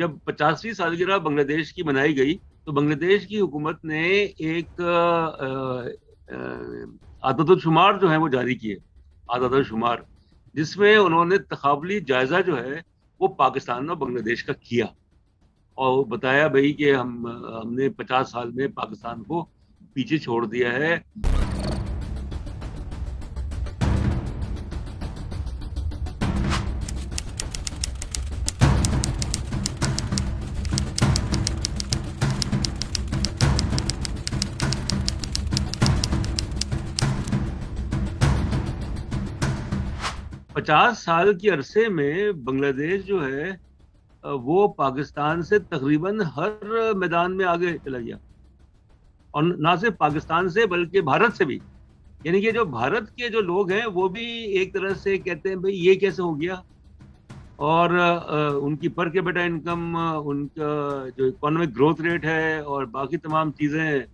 جب 50ویں سالگرہ بنگلہ دیش کی منائی گئی تو بنگلہ دیش کی حکومت نے ایک عدد الشمار جو ہے وہ جاری کیے، عدد الشمار، جس میں انہوں نے تقابلی جائزہ جو ہے وہ پاکستان اور بنگلہ دیش کا کیا، اور بتایا بھائی کہ ہم نے 50 سال میں پاکستان کو پیچھے چھوڑ دیا ہے۔ 50 سال کے عرصے میں بنگلہ دیش جو ہے وہ پاکستان سے تقریباً ہر میدان میں آگے چلا گیا، اور نہ صرف پاکستان سے بلکہ بھارت سے بھی۔ یعنی کہ جو بھارت کے جو لوگ ہیں وہ بھی ایک طرح سے کہتے ہیں بھائی یہ کیسے ہو گیا، اور ان کی پر کیپٹا انکم، ان کا جو اکانومک گروتھ ریٹ ہے اور باقی تمام چیزیں،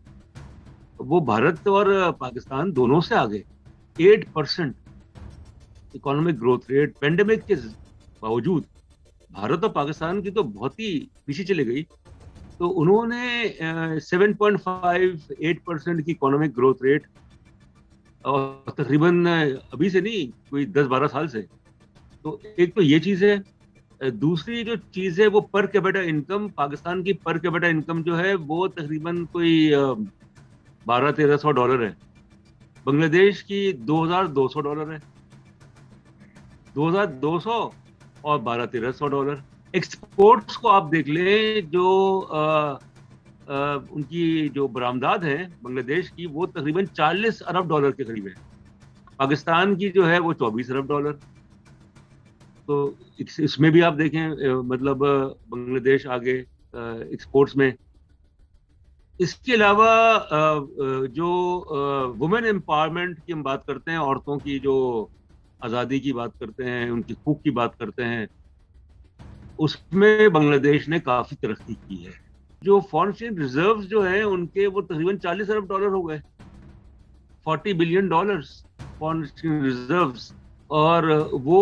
وہ بھارت اور پاکستان دونوں سے آگے 8% اکانومک گروتھ ریٹ پینڈیمک کے باوجود بھارت اور پاکستان کی تو بہت ہی پیچھے چلے گئی۔ تو انہوں نے 7.58% کی اکانومک گروتھ ریٹ، اور تقریباً ابھی سے نہیں، کوئی 10-12 سال سے۔ تو ایک تو یہ چیز ہے، دوسری جو چیز ہے وہ پر کیپٹا انکم، پاکستان کی پر کیپٹا انکم جو ہے وہ تقریباً کوئی $1200-1300 ہے، بنگلہ دیش کی $2200 ہے، 2200 اور $1200-1300۔ ایکسپورٹس کو آپ دیکھ لیں، جو ان کی جو برآمدات ہیں بنگلہ دیش کی، وہ تقریباً $40 ارب کے قریب ہے، پاکستان کی جو ہے وہ $24 ارب۔ تو اس میں بھی آپ دیکھیں مطلب بنگلہ دیش آگے ایکسپورٹس میں۔ اس کے علاوہ جو وومن امپاورمنٹ کی ہم بات کرتے ہیں، عورتوں کی جو آزادی کی بات کرتے ہیں، ان کی حقوق کی بات کرتے ہیں، اس میں بنگلہ دیش نے کافی ترقی کی ہے۔ جو فارن ایکسچینج ریزروز جو ہیں ان کے، وہ تقریباً $40 ارب ہو گئے، $40 بلین فارن ایکسچینج ریزروز، اور وہ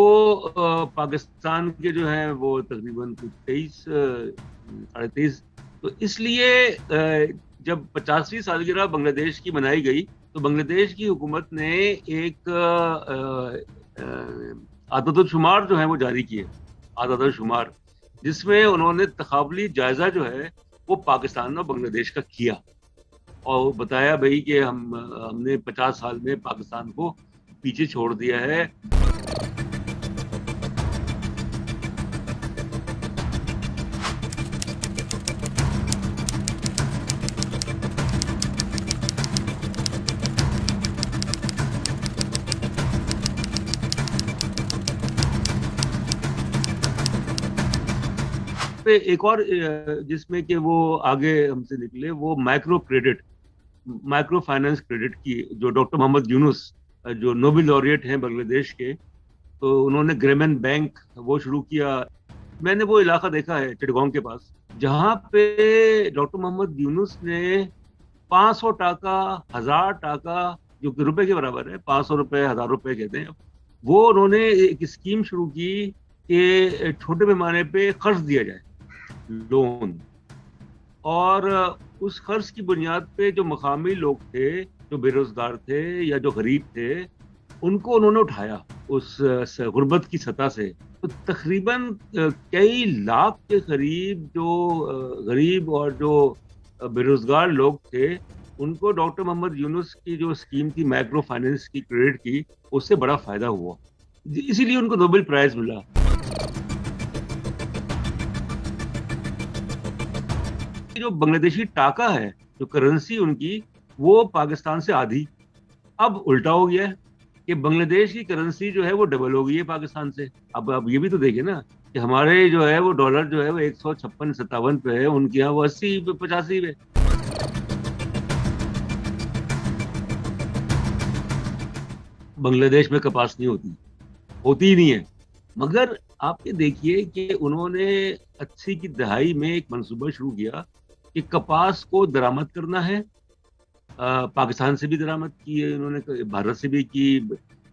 پاکستان کے جو ہیں وہ تقریباً 23-23.5۔ تو اس لیے جب 50ویں سالگرہ بنگلہ دیش کی منائی گئی تو بنگلہ دیش کی حکومت نے ایک عدد الشمار جو ہیں وہ جاری کیے، عدد الشمار، جس میں انہوں نے تقابلی جائزہ جو ہے وہ پاکستان اور بنگلہ دیش کا کیا، اور بتایا بھائی کہ ہم نے 50 سال میں پاکستان کو پیچھے چھوڑ دیا ہے۔ ایک اور جس میں کہ وہ آگے ہم سے نکلے، وہ micro credit, micro finance credit کی، جو ڈاکٹر محمد یونس جو نوبل laureate ہیں بنگلہ دیش کے، تو انہوں نے گریمن بینک وہ شروع کیا۔ میں نے وہ علاقہ دیکھا ہے چٹگانگ کے پاس، جہاں پہ ڈاکٹر محمد یونس نے 500 ٹاکا، 1000 ٹاکا، جو کہ روپے کے برابر ہے، 500 روپے 1000 روپے کہتے ہیں، وہ انہوں نے ایک اسکیم شروع کی کہ چھوٹے پیمانے پہ قرض دیا جائے، لون، اور اس قرض کی بنیاد پہ جو مقامی لوگ تھے، جو بے روزگار تھے یا جو غریب تھے، ان کو انہوں نے اٹھایا اس غربت کی سطح سے۔ تو تقریباً کئی لاکھ کے قریب جو غریب اور جو بے روزگار لوگ تھے، ان کو ڈاکٹر محمد یونس کی جو اسکیم تھی مائکرو فائنانس کی کریڈٹ کی، اس سے بڑا فائدہ ہوا، اسی لیے ان کو نوبل پرائز ملا۔ جو بنگلہ دیشی ٹاکا ہے، جو کرنسی ان کی، وہ پاکستان سے آدھی، اب الٹا ہو گیا ہے کہ بنگلہ دیش کی کرنسی جو ہے وہ ڈبل ہو گئی ہے پاکستان سے۔ اب یہ بھی تو دیکھیں نا کہ ہمارے جو ہے وہ ڈالر جو ہے وہ 156-57 پہ ہے، ان کے یہاں وہ 80-85 پہ۔ بنگلہ دیش میں کپاس نہیں ہوتی ہی نہیں ہے، مگر آپ یہ دیکھیے کہ انہوں نے 80 کی دہائی میں ایک منصوبہ شروع کیا کہ کپاس کو درآمد کرنا ہے۔ پاکستان سے بھی درآمد کی ہے انہوں نے، بھارت سے بھی کی،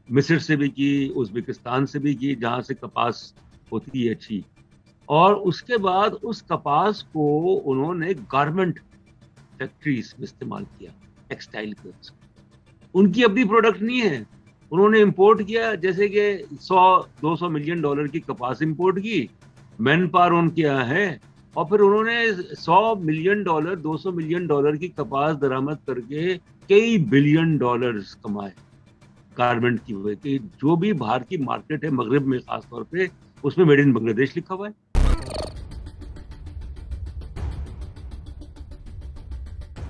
مصر سے بھی کی، ازبکستان سے بھی کی، جہاں سے کپاس ہوتی ہے اچھی، اور اس کے بعد اس کپاس کو انہوں نے گارمنٹ فیکٹریز میں استعمال کیا، ٹیکسٹائل کے، ان کی اپنی پروڈکٹ نہیں ہے، انہوں نے امپورٹ کیا، جیسے کہ 100-200 ملین ڈالر کی کپاس امپورٹ کی، مین پاور ان کے یہاں ہے، اور پھر انہوں نے 100 ملین ڈالر 200 ملین ڈالر کی کپاس درآمد کر کے کئی بلین ڈالرز کمائے گارمنٹ کی وجہ کہ جو بھی باہر کی مارکیٹ ہے مغرب میں خاص طور پہ، اس میں میڈ ان بنگلہ دیش لکھا ہوا ہے۔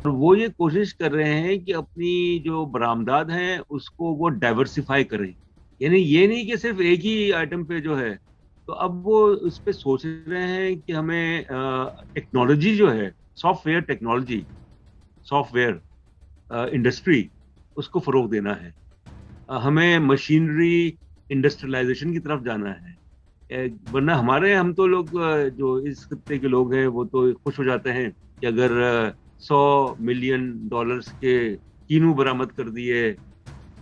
اور وہ یہ کوشش کر رہے ہیں کہ اپنی جو برآمدات ہیں اس کو وہ ڈائیورسیفائی کریں، یعنی یہ نہیں کہ صرف ایک ہی آئٹم پہ جو ہے، تو اب وہ اس پہ سوچ رہے ہیں کہ ہمیں ٹیکنالوجی جو ہے، software technology, software industry, اس کو فروغ دینا ہے، ہمیں مشینری انڈسٹریلائزیشن کی طرف جانا ہے، ورنہ ہم تو لوگ جو اس خطے کے لوگ ہیں وہ تو خوش ہو جاتے ہیں کہ اگر 100 ملین ڈالرز کے کینو برآمد کر دیے،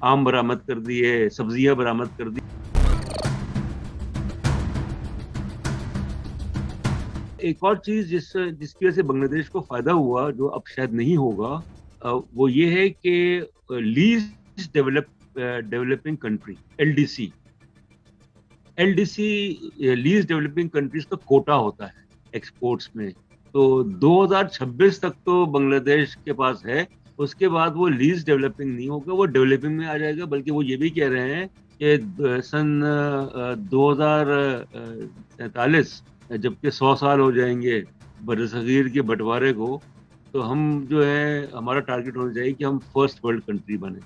آم برآمد کر دیے، سبزیاں برآمد کر دی۔ ایک اور چیز جس کی وجہ سے بنگلہ دیش کو فائدہ ہوا، جو اب شاید نہیں ہوگا، وہ یہ ہے کہ least developing country, L D C least developing countries کا کوٹا ہوتا ہے ایکسپورٹس میں، تو 2026 تک تو بنگلہ دیش کے پاس ہے، اس کے بعد وہ لیسٹ ڈیولپنگ نہیں ہوگا، وہ ڈیولپنگ میں آ جائے گا، بلکہ وہ یہ بھی کہہ رہے ہیں کہ سن 2047 جبکہ 100 سال ہو جائیں گے برصغیر کے بٹوارے کو، تو ہم جو ہے ہمارا ٹارگٹ ہونا چاہیے کہ ہم فرسٹ ورلڈ کنٹری بنیں۔